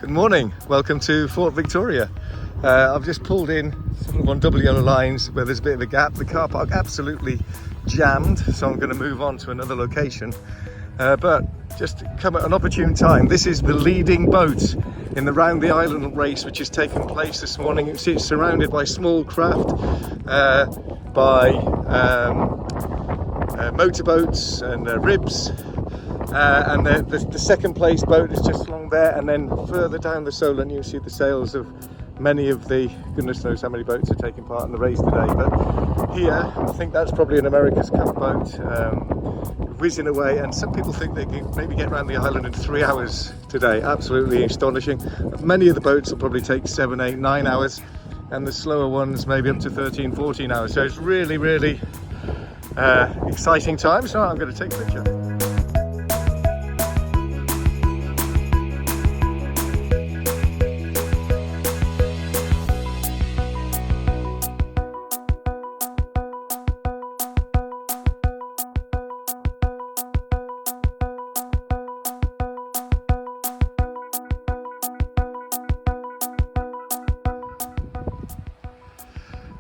Good morning, welcome to Fort Victoria. I've just pulled in sort of on double yellow lines where there's a bit of a gap. The car park absolutely jammed, so I'm going to move on to another location. But just come at an opportune time. This is the leading boat in the Round the Island race, which is taking place this morning. You see it's surrounded by small craft, by motorboats and ribs. And the second place boat is just along there, and then further down the Solent you see the sails of many of the, goodness knows how many boats are taking part in the race today. But here, I think that's probably an America's Cup boat, whizzing away, and some people think they can maybe get around the island in 3 hours today. Absolutely astonishing. Many of the boats will probably take 7, 8, 9 hours, and the slower ones maybe up to 13, 14 hours. So it's really, really exciting time. So I'm going to take a picture.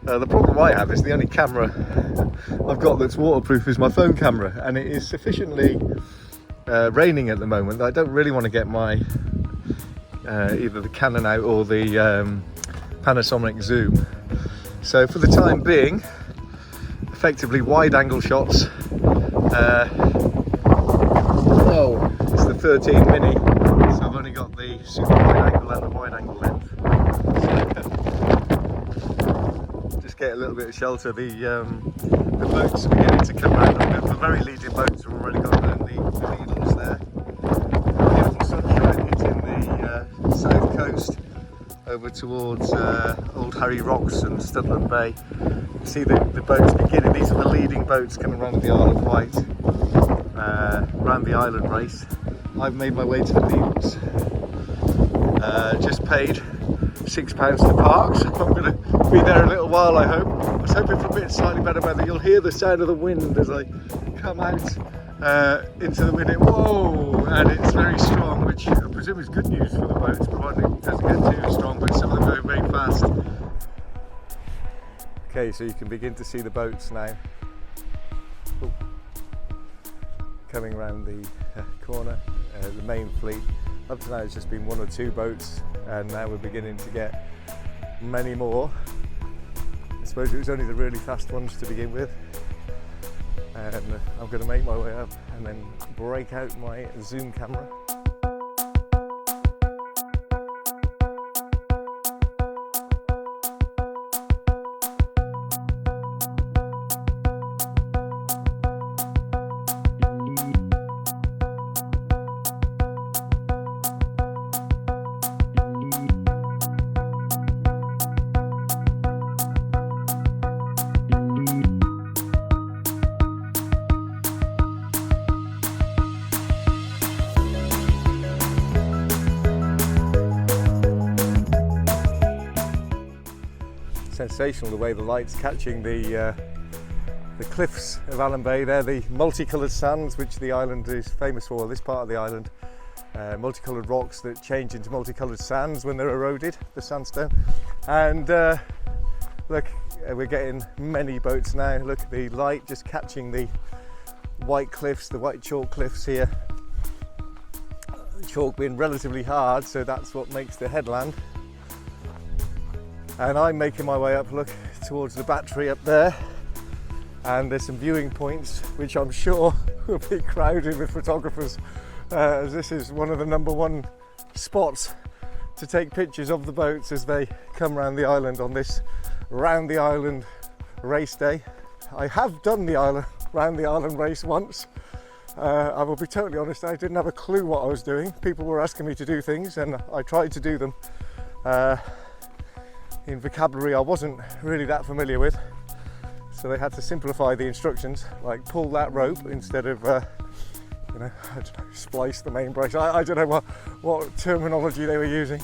The problem I have is the only camera I've got that's waterproof is my phone camera, and it is sufficiently raining at the moment that I don't really want to get my either the Canon out or the Panasonic zoom. So for the time being, effectively wide angle shots. Oh, it's the 13 mini, so I've only got the super wide angle and the wide angle length. Get a little bit of shelter. The boats are beginning to come round. The very leading boats have already got around the needles there. Beautiful sunshine hitting the south coast over towards Old Harry Rocks and Alum Bay. You see the boats beginning. These are the leading boats coming around the Isle of Wight, around the island race. I've made my way to the needles. Just paid £6 to park, so I'm going to be there a little while, I hope. I was hoping for a bit slightly better weather. You'll hear the sound of the wind as I come out into the wind. Whoa! And it's very strong, which I presume is good news for the boats, provided it doesn't get too strong, but some of them go very fast. Okay, so you can begin to see the boats now. Ooh. Coming around the corner, the main fleet. Up to now it's just been 1 or 2 boats, and now we're beginning to get many more. I suppose it was only the really fast ones to begin with, and I'm going to make my way up and then break out my zoom camera. Sensational the way the light's catching the cliffs of Alum Bay. They're the multicoloured sands which the island is famous for, this part of the island. Multicoloured rocks that change into multicoloured sands when they're eroded, the sandstone. And look, we're getting many boats now. Look at the light just catching the white cliffs, the white chalk cliffs here. The chalk being relatively hard, so that's what makes the headland. And I'm making my way up, look, towards the battery up there, and there's some viewing points which I'm sure will be crowded with photographers, as this is one of the #1 spots to take pictures of the boats as they come around the island on this Round the Island race day. I have done the Round the Island race once. I will be totally honest, I didn't have a clue what I was doing. People were asking me to do things and I tried to do them in vocabulary I wasn't really that familiar with, so they had to simplify the instructions, like pull that rope instead of I don't know, splice the main brace. I don't know what terminology they were using.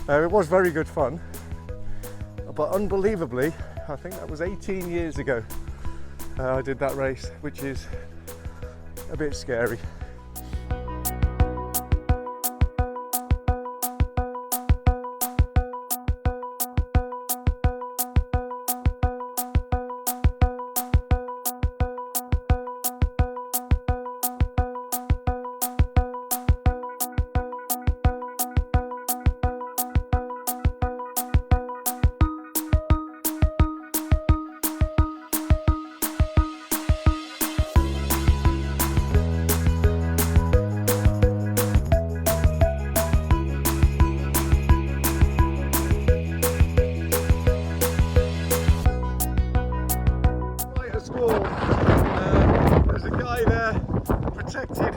It was very good fun, but unbelievably I think that was 18 years ago I did that race, which is a bit scary. wall. There's a guy there, protected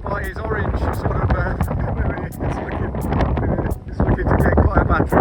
by his orange sort of, it's looking to get quite a battery.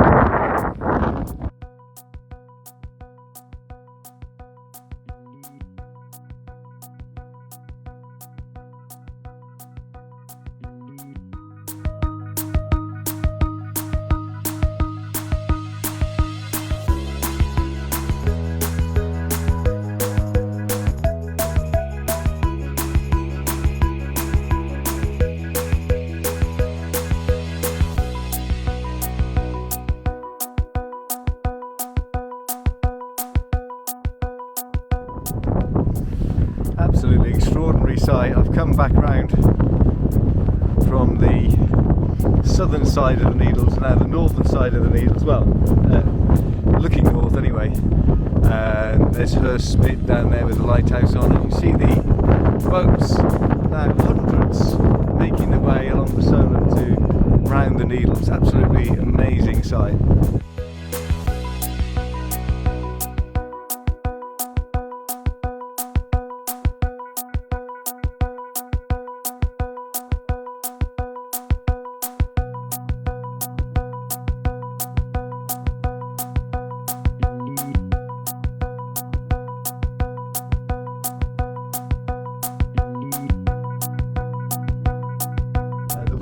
Absolutely extraordinary sight. I've come back round from the southern side of the Needles, now the northern side of the Needles, well, looking north anyway. There's Hurst Spit down there with the lighthouse on, and you see the boats, now hundreds, making their way along the Solent to round the Needles. Absolutely amazing sight.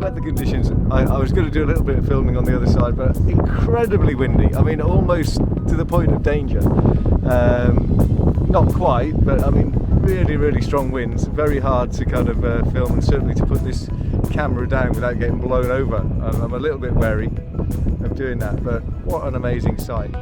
The conditions, I was going to do a little bit of filming on the other side, but incredibly windy. I mean, almost to the point of danger. Not quite, but I mean, really strong winds. Very hard to kind of film, and certainly to put this camera down without getting blown over. I'm a little bit wary of doing that, but what an amazing sight.